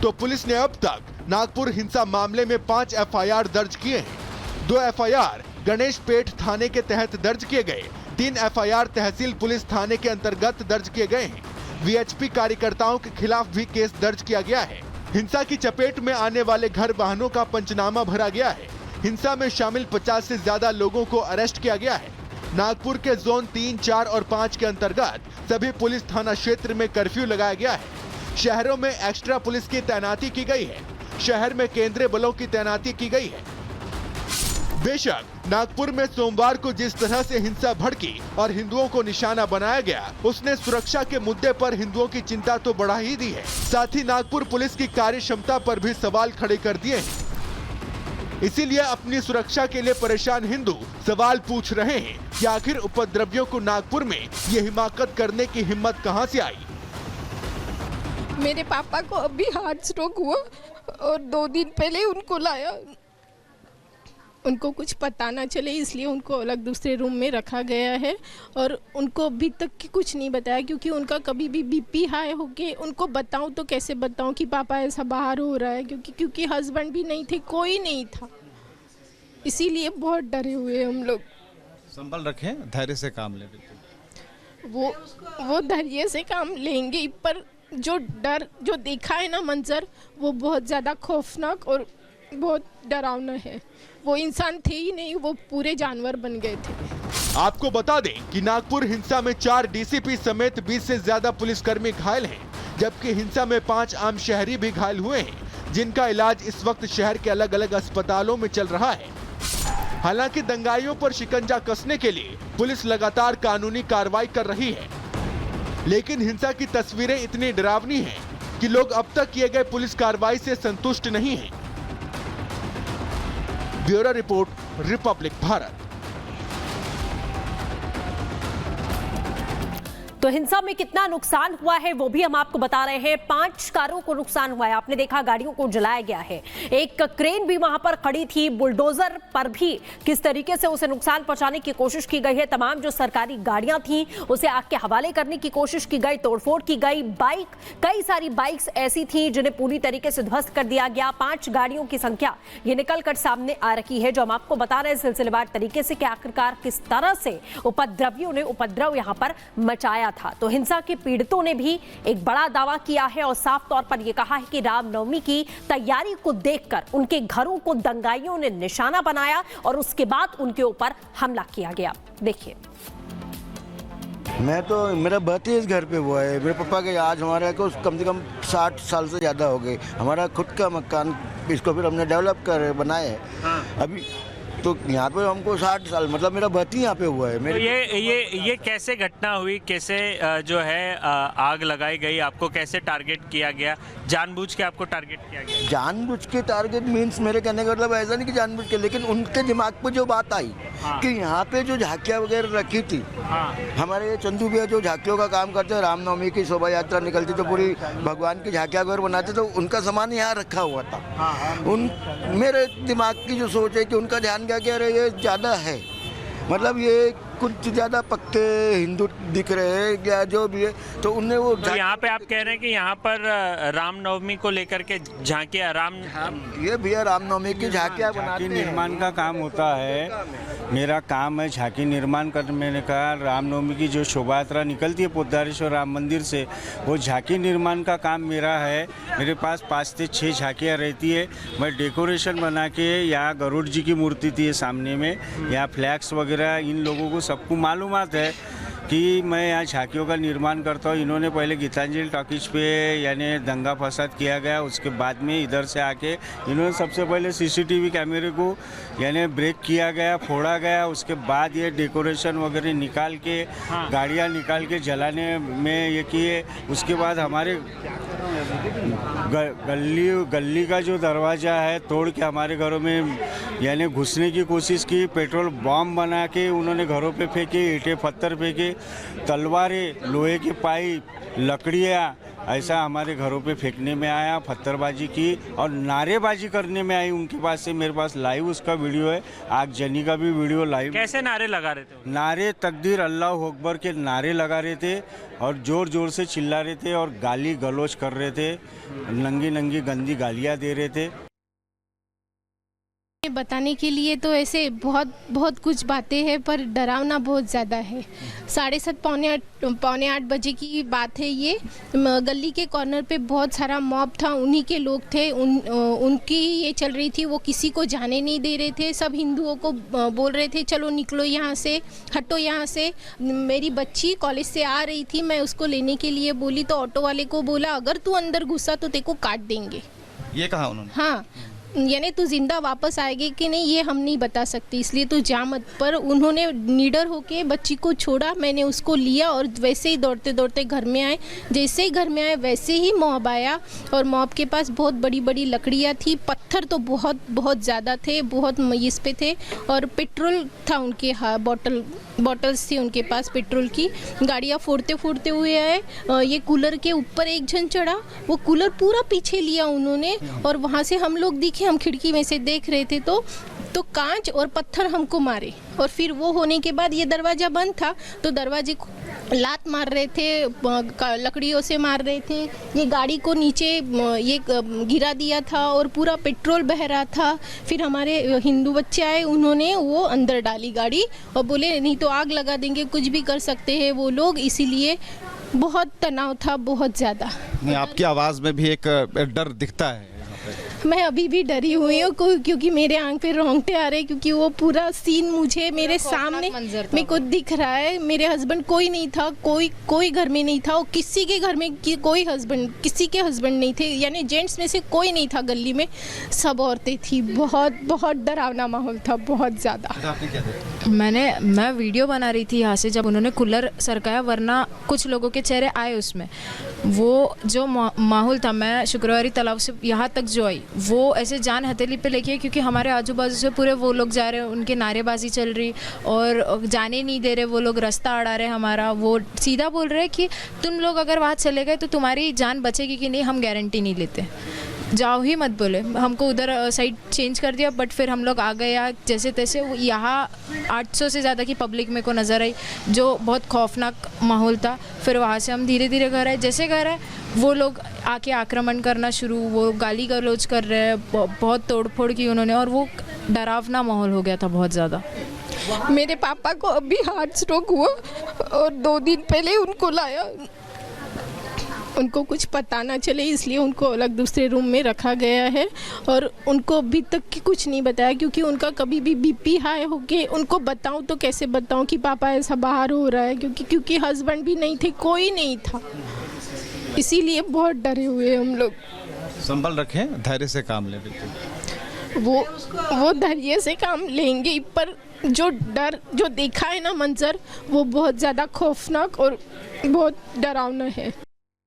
तो पुलिस ने अब तक नागपुर हिंसा मामले में 5 एफआईआर दर्ज किए हैं। 2 एफआईआर गणेश पेठ थाने के तहत दर्ज किए गए, 3 एफआईआर तहसील पुलिस थाने के अंतर्गत दर्ज किए गए हैं। वीएचपी कार्यकर्ताओं के खिलाफ भी केस दर्ज किया गया है। हिंसा की चपेट में आने वाले घर वाहनों का पंचनामा भरा गया है। हिंसा में शामिल 50 से ज्यादा लोगों को अरेस्ट किया गया है। नागपुर के जोन 3, 4 और 5 के अंतर्गत सभी पुलिस थाना क्षेत्र में कर्फ्यू लगाया गया है। शहरों में एक्स्ट्रा पुलिस की तैनाती की गई है। शहर में केंद्रीय बलों की तैनाती की गई है। बेशक नागपुर में सोमवार को जिस तरह से हिंसा भड़की और हिंदुओं को निशाना बनाया गया, उसने सुरक्षा के मुद्दे पर हिंदुओं की चिंता तो बढ़ा ही दी है, साथ ही नागपुर पुलिस की कार्य क्षमता पर भी सवाल खड़े कर दिए हैं। इसीलिए अपनी सुरक्षा के लिए परेशान हिंदू सवाल पूछ रहे हैं कि आखिर उपद्रवियों को नागपुर में ये हिमाकत करने की हिम्मत कहां से आई। मेरे पापा को अभी हार्ट स्ट्रोक हुआ और 2 दिन पहले उनको लाया। उनको कुछ पता ना चले इसलिए उनको अलग दूसरे रूम में रखा गया है और उनको अभी तक की कुछ नहीं बताया, क्योंकि उनका कभी भी बीपी हाई हो के उनको बताऊं तो कैसे बताऊं कि पापा ऐसा बाहर हो रहा है, क्योंकि हस्बैंड भी नहीं थे, कोई नहीं था, इसीलिए बहुत डरे हुए हम लोग। संभल रखें, धैर्य से काम ले। वो धैर्य से काम लेंगे, पर जो डर जो देखा है ना मंजर, वो बहुत ज़्यादा खौफनाक और बहुत डरावना है। वो इंसान थे ही नहीं, वो पूरे जानवर बन गए थे। आपको बता दें कि नागपुर हिंसा में 4 डीसीपी समेत 20 से ज्यादा पुलिसकर्मी घायल हैं, जबकि हिंसा में 5 आम शहरी भी घायल हुए हैं, जिनका इलाज इस वक्त शहर के अलग अलग अस्पतालों में चल रहा है। हालांकि दंगाइयों पर शिकंजा कसने के लिए पुलिस लगातार कानूनी कार्रवाई कर रही है, लेकिन हिंसा की तस्वीरें इतनी डरावनी हैं कि लोग अब तक किए गए पुलिस कार्रवाई से संतुष्ट नहीं हैं। Bureau report, Republic Bharat. तो हिंसा में कितना नुकसान हुआ है वो भी हम आपको बता रहे हैं। 5 कारों को नुकसान हुआ है, आपने देखा गाड़ियों को जलाया गया है। एक क्रेन भी वहां पर खड़ी थी, बुलडोजर पर भी किस तरीके से उसे नुकसान पहुंचाने की कोशिश की गई है। तमाम जो सरकारी गाड़ियां थी उसे आग के हवाले करने की कोशिश की गई, तोड़फोड़ की गई। कई सारी बाइक्स ऐसी थी जिन्हें पूरी तरीके से ध्वस्त कर दिया गया। 5 गाड़ियों की संख्या ये निकलकर सामने आ रही है, जो हम आपको बता रहे हैं सिलसिलेवार तरीके से कि आखिरकार किस तरह से उपद्रवियों ने उपद्रव यहां पर मचाया था। तो हिंसा के पीड़ितों ने भी एक बड़ा दावा किया है और साफ तौर पर यह कहा है कि रामनवमी की तैयारी को देखकर उनके घरों को दंगाइयों ने निशाना बनाया और उसके बाद उनके ऊपर हमला किया गया। देखिए। मैं तो मेरा बर्थडे इस घर पे हुआ है। मेरे पापा के आज हमारे को कम से कम 60 साल से ज़्यादा हो गए। हमारा खुद का मकान, इसको फिर हमने डेवलप कर बनाया है। हाँ। अभी तो यहाँ पे हमको 60 साल, मतलब मेरा बर्थडे यहाँ पे हुआ है। तो ये कैसे घटना हुई, कैसे जो है आग लगाई गई, आपको कैसे टारगेट किया गया, जानबूझ के आपको टारगेट किया गया? जानबूझ के टारगेट मीन्स मेरे कहने का मतलब ऐसा नहीं कि जानबूझ के, लेकिन उनके दिमाग पे जो बात आई। हाँ। कि यहाँ पे जो झांकियाँ वगैरह रखी थी। हाँ। हमारे चंदू भैया जो झांकियों का काम करते हैं, रामनवमी की शोभा यात्रा निकलती तो पूरी भगवान की झांकियाँ वगैरह बनाते, तो उनका सामान यहाँ रखा हुआ था। हाँ। मेरे दिमाग की जो सोच है कि उनका ध्यान क्या कह रहे ये ज़्यादा है, मतलब ये कुछ ज़्यादा पक्के हिंदू दिख रहे हैं या जो भी है, तो उन्हें वो तो यहाँ पे आप कह रहे हैं कि यहाँ पर रामनवमी को लेकर के झांकियाँ ये भैया रामनवमी की झांकियाँ बनाते हैं। निर्माण का काम होता है, मेरा काम है झांकी निर्माण कर। मैंने कहा रामनवमी की जो शोभा यात्रा निकलती है पोद्दारेश्वर राम मंदिर से, वो झांकी निर्माण का काम मेरा है। मेरे पास 5 से 6 झांकियाँ रहती है। मैं डेकोरेशन बना के, यहाँ गरुड़ जी की मूर्ति थी सामने में, यहाँ फ्लैग्स वगैरह, इन लोगों को सबको मालूमात है कि मैं यहाँ झांकियों का निर्माण करता हूँ। इन्होंने पहले गीतांजलि टॉकीज पे यानी दंगा फसाद किया गया, उसके बाद में इधर से आके इन्होंने सबसे पहले सीसीटीवी कैमरे को यानी ब्रेक किया गया, फोड़ा गया। उसके बाद ये डेकोरेशन वगैरह निकाल के, गाड़ियाँ निकाल के जलाने में ये किए। उसके बाद हमारे गली का जो दरवाज़ा है तोड़ के हमारे घरों में यानी घुसने की कोशिश की। पेट्रोल बॉम्ब बना के उन्होंने घरों पे फेंके, ईंटें पत्थर फेंके। तलवारें, लोहे के पाइप, लकड़ियाँ ऐसा हमारे घरों पे फेंकने में आया, पत्थरबाजी की और नारेबाजी करने में आई उनके पास से। मेरे पास लाइव उसका वीडियो है, आगजनी का भी वीडियो लाइव। कैसे नारे लगा रहे थे? नारे तकदीर अल्लाह अकबर के नारे लगा रहे थे और ज़ोर ज़ोर से चिल्ला रहे थे और गाली गलौज कर रहे थे, नंगी नंगी गंदी गालियाँ दे रहे थे। बताने के लिए तो ऐसे बहुत कुछ बातें हैं, पर डरावना बहुत ज़्यादा है। 7:30 पौने 8 बजे की बात है ये। गली के कॉर्नर पे बहुत सारा मॉब था, उन्हीं के लोग थे, उनकी ये चल रही थी। वो किसी को जाने नहीं दे रहे थे, सब हिंदुओं को बोल रहे थे चलो निकलो यहाँ से, हटो यहाँ से। मेरी बच्ची कॉलेज से आ रही थी, मैं उसको लेने के लिए बोली तो ऑटो वाले को बोला अगर तू अंदर घुसा तो तेरे को काट देंगे। ये कहा उन्होंने? हाँ, यानी तू जिंदा वापस आएगी कि नहीं ये हम नहीं बता सकते, इसलिए तू जा मत। पर उन्होंने निडर होके बच्ची को छोड़ा, मैंने उसको लिया और वैसे ही दौड़ते दौड़ते घर में आए। जैसे ही घर में आए वैसे ही मॉब आया और मॉब के पास बहुत बड़ी बड़ी लकड़ियाँ थी, पत्थर तो बहुत ज़्यादा थे, बहुत इस पे थे और पेट्रोल था उनके बॉटल्स थी उनके पास पेट्रोल की। गाड़ियाँ फोड़ते हुए आए। ये कूलर के ऊपर एक जन चढ़ा, वो कूलर पूरा पीछे लिया उन्होंने और वहाँ से हम लोग दिखे, हम खिड़की में से देख रहे थे तो कांच और पत्थर हमको मारे। और फिर वो होने के बाद ये दरवाज़ा बंद था तो दरवाजे को लात मार रहे थे, लकड़ियों से मार रहे थे। ये गाड़ी को नीचे ये गिरा दिया था और पूरा पेट्रोल बह रहा था। फिर हमारे हिंदू बच्चे आए, उन्होंने वो अंदर डाली गाड़ी और बोले नहीं तो आग लगा देंगे, कुछ भी कर सकते हैं वो लोग। इसीलिए बहुत तनाव था, बहुत ज़्यादा। नहीं, आपकी आवाज़ में भी एक डर दिखता है। मैं अभी भी डरी हुई हूँ क्योंकि मेरे आंख पे रोंगटे आ रहे हैं, क्योंकि वो पूरा सीन मुझे मेरे सामने मेरे को दिख रहा है। मेरे हस्बैंड कोई नहीं था, कोई घर में नहीं था और किसी के घर में कोई हस्बैंड, किसी के हस्बैंड नहीं थे, यानी जेंट्स में से कोई नहीं था गली में, सब औरतें थी। बहुत डरावना माहौल था, बहुत ज़्यादा। मैं वीडियो बना रही थी यहाँ से जब उन्होंने कूलर सरकाया, वरना कुछ लोगों के चेहरे आए उसमें। वो जो माहौल था, मैं शुक्रवारी तालाब से यहाँ तक जो आई वो ऐसे जान हथेली पे लेके, क्योंकि हमारे आजू बाजू से पूरे वो लोग जा रहे हैं, उनके नारेबाजी चल रही और जाने नहीं दे रहे वो लोग, रास्ता अड़ा रहे हमारा। वो सीधा बोल रहे कि तुम लोग अगर वहाँ चले गए तो तुम्हारी जान बचेगी कि नहीं हम गारंटी नहीं लेते, जाओ ही मत बोले। हमको उधर साइड चेंज कर दिया, बट फिर हम लोग आ गया जैसे तैसे। यहाँ 800 से ज़्यादा की पब्लिक मेरे को नज़र आई, जो बहुत खौफनाक माहौल था। फिर वहाँ से हम धीरे धीरे घर आए। जैसे घर आए वो लोग आके आक्रमण करना शुरू, वो गाली गलौज कर रहे हैं, बहुत तोड़फोड़ की उन्होंने और वो डरावना माहौल हो गया था बहुत ज़्यादा। मेरे पापा को अभी हार्ट स्ट्रोक हुआ और 2 दिन पहले उनको लाया, उनको कुछ पता ना चले इसलिए उनको अलग दूसरे रूम में रखा गया है और उनको अभी तक की कुछ नहीं बताया, क्योंकि उनका कभी भी बीपी हाई हो के उनको बताऊं तो कैसे बताऊं कि पापा ऐसा बाहर हो रहा है, क्योंकि हस्बैंड भी नहीं थे, कोई नहीं था, इसीलिए बहुत डरे हुए हम लोग। संभल रखें, धैर्य से काम लें। बिल्कुल वो धैर्य से काम लेंगे, पर जो डर जो देखा है ना मंजर, वो बहुत ज़्यादा खौफनाक और बहुत डरावना है।